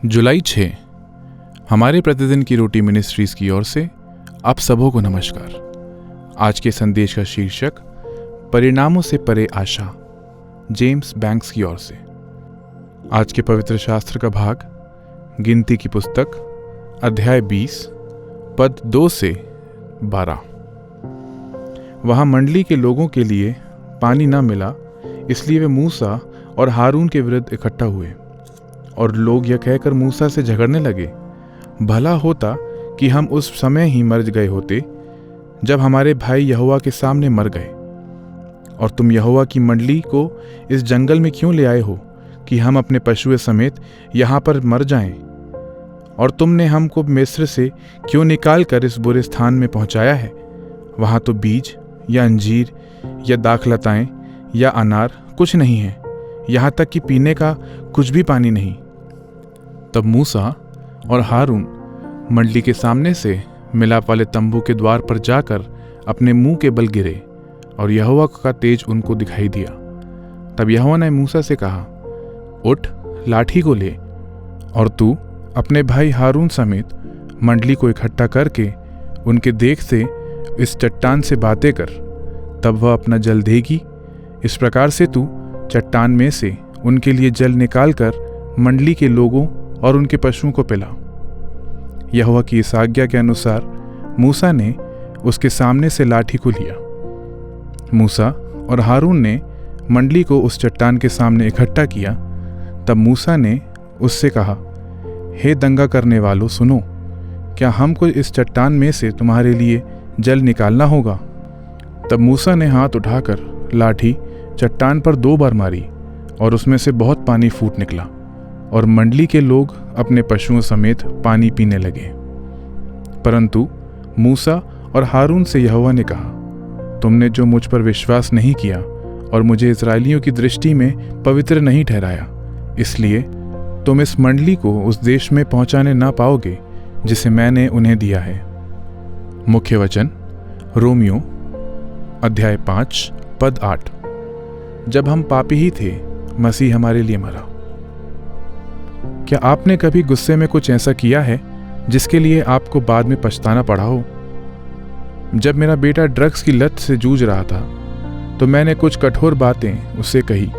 जुलाई 6 हमारे प्रतिदिन की रोटी मिनिस्ट्रीज की ओर से आप सबों को नमस्कार। आज के संदेश का शीर्षक परिणामों से परे आशा, जेम्स बैंक्स की ओर से। आज के पवित्र शास्त्र का भाग गिनती की पुस्तक अध्याय 20 पद 2 से 12। वहां मंडली के लोगों के लिए पानी न मिला, इसलिए वे मूसा और हारून के विरुद्ध इकट्ठा हुए और लोग यह कहकर मूसा से झगड़ने लगे, भला होता कि हम उस समय ही मर गए होते जब हमारे भाई यहोवा के सामने मर गए। और तुम यहोवा की मंडली को इस जंगल में क्यों ले आए हो कि हम अपने पशुओं समेत यहाँ पर मर जाएं? और तुमने हमको मिस्र से क्यों निकाल कर इस बुरे स्थान में पहुँचाया है? वहाँ तो बीज या अंजीर या दाखलताएं या अनार कुछ नहीं है, यहाँ तक कि पीने का कुछ भी पानी नहीं। तब मूसा और हारून मंडली के सामने से मिलाप वाले तंबू के द्वार पर जाकर अपने मुंह के बल गिरे और यहोवा का तेज उनको दिखाई दिया। तब यहोवा ने मूसा से कहा, उठ, लाठी को ले और तू अपने भाई हारून समेत मंडली को इकट्ठा करके उनके देख से इस चट्टान से बातें कर, तब वह अपना जल देगी। इस प्रकार से तू चट्टान में से उनके लिए जल निकालकर मंडली के लोगों और उनके पशुओं को पिला। यहोवा की इस आज्ञा के अनुसार मूसा ने उसके सामने से लाठी को लिया। मूसा और हारून ने मंडली को उस चट्टान के सामने इकट्ठा किया। तब मूसा ने उससे कहा, हे दंगा करने वालों, सुनो, क्या हमको इस चट्टान में से तुम्हारे लिए जल निकालना होगा? तब मूसा ने हाथ उठाकर लाठी चट्टान पर 2 बार मारी और उसमें से बहुत पानी फूट निकला और मंडली के लोग अपने पशुओं समेत पानी पीने लगे। परंतु मूसा और हारून से यहोवा ने कहा, तुमने जो मुझ पर विश्वास नहीं किया और मुझे इस्राएलियों की दृष्टि में पवित्र नहीं ठहराया, इसलिए तुम इस मंडली को उस देश में पहुंचाने ना पाओगे जिसे मैंने उन्हें दिया है। मुख्य वचन रोमियो अध्याय 5 पद 8। जब हम पापी ही थे, मसीह हमारे लिए मरा। क्या आपने कभी गुस्से में कुछ ऐसा किया है जिसके लिए आपको बाद में पछताना पड़ा हो? जब मेरा बेटा ड्रग्स की लत से जूझ रहा था तो मैंने कुछ कठोर बातें उससे कही,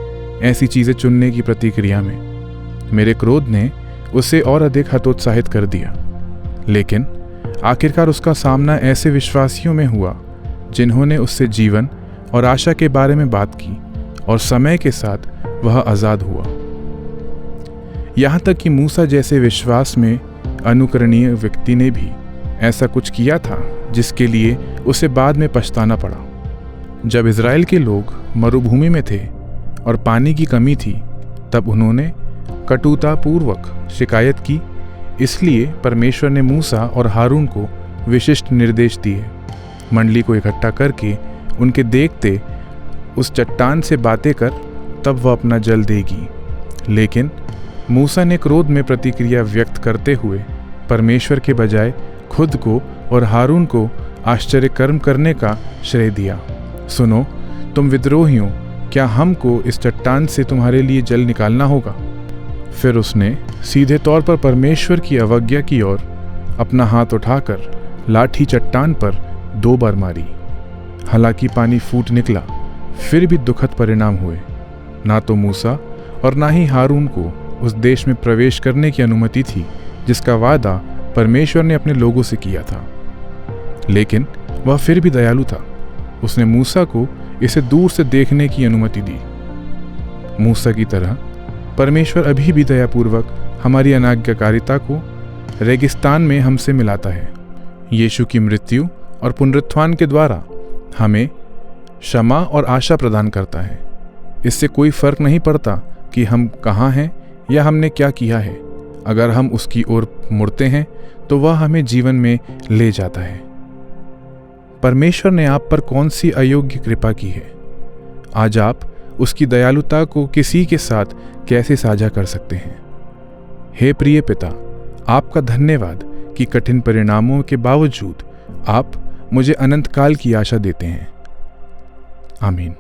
ऐसी चीजें चुनने की प्रतिक्रिया में। मेरे क्रोध ने उसे और अधिक हतोत्साहित कर दिया, लेकिन आखिरकार उसका सामना ऐसे विश्वासियों में हुआ जिन्होंने उससे जीवन और आशा के बारे में बात की, और समय के साथ वह आजाद हुआ। यहाँ तक कि मूसा जैसे विश्वास में अनुकरणीय व्यक्ति ने भी ऐसा कुछ किया था जिसके लिए उसे बाद में पछताना पड़ा। जब इज़राइल के लोग मरुभूमि में थे और पानी की कमी थी, तब उन्होंने कटुतापूर्वक शिकायत की। इसलिए परमेश्वर ने मूसा और हारून को विशिष्ट निर्देश दिए, मंडली को इकट्ठा करके उनके देखते उस चट्टान से बातें कर, तब वह अपना जल देगी। लेकिन मूसा ने क्रोध में प्रतिक्रिया व्यक्त करते हुए परमेश्वर के बजाय खुद को और हारून को आश्चर्य कर्म करने का श्रेय दिया। सुनो, तुम विद्रोहियों, क्या हमको इस चट्टान से तुम्हारे लिए जल निकालना होगा? फिर उसने सीधे तौर पर परमेश्वर की अवज्ञा की ओर अपना हाथ उठाकर लाठी चट्टान पर 2 बार मारी। हालांकि पानी फूट निकला, फिर भी दुखद परिणाम हुए। ना तो मूसा और ना ही हारून को उस देश में प्रवेश करने की अनुमति थी जिसका वादा परमेश्वर ने अपने लोगों से किया था। लेकिन वह फिर भी दयालु था। उसने मूसा को इसे दूर से देखने की अनुमति दी। मूसा की तरह परमेश्वर अभी भी दयापूर्वक हमारी अनाज्ञाकारिता को रेगिस्तान में हमसे मिलाता है। यीशु की मृत्यु और पुनरुत्थान के द्वारा हमें क्षमा और आशा प्रदान करता है। इससे कोई फर्क नहीं पड़ता कि हम कहाँ हैं या हमने क्या किया है। अगर हम उसकी ओर मुड़ते हैं तो वह हमें जीवन में ले जाता है। परमेश्वर ने आप पर कौन सी अयोग्य कृपा की है? आज आप उसकी दयालुता को किसी के साथ कैसे साझा कर सकते हैं? हे प्रिय पिता, आपका धन्यवाद कि कठिन परिणामों के बावजूद आप मुझे अनंत काल की आशा देते हैं। आमीन।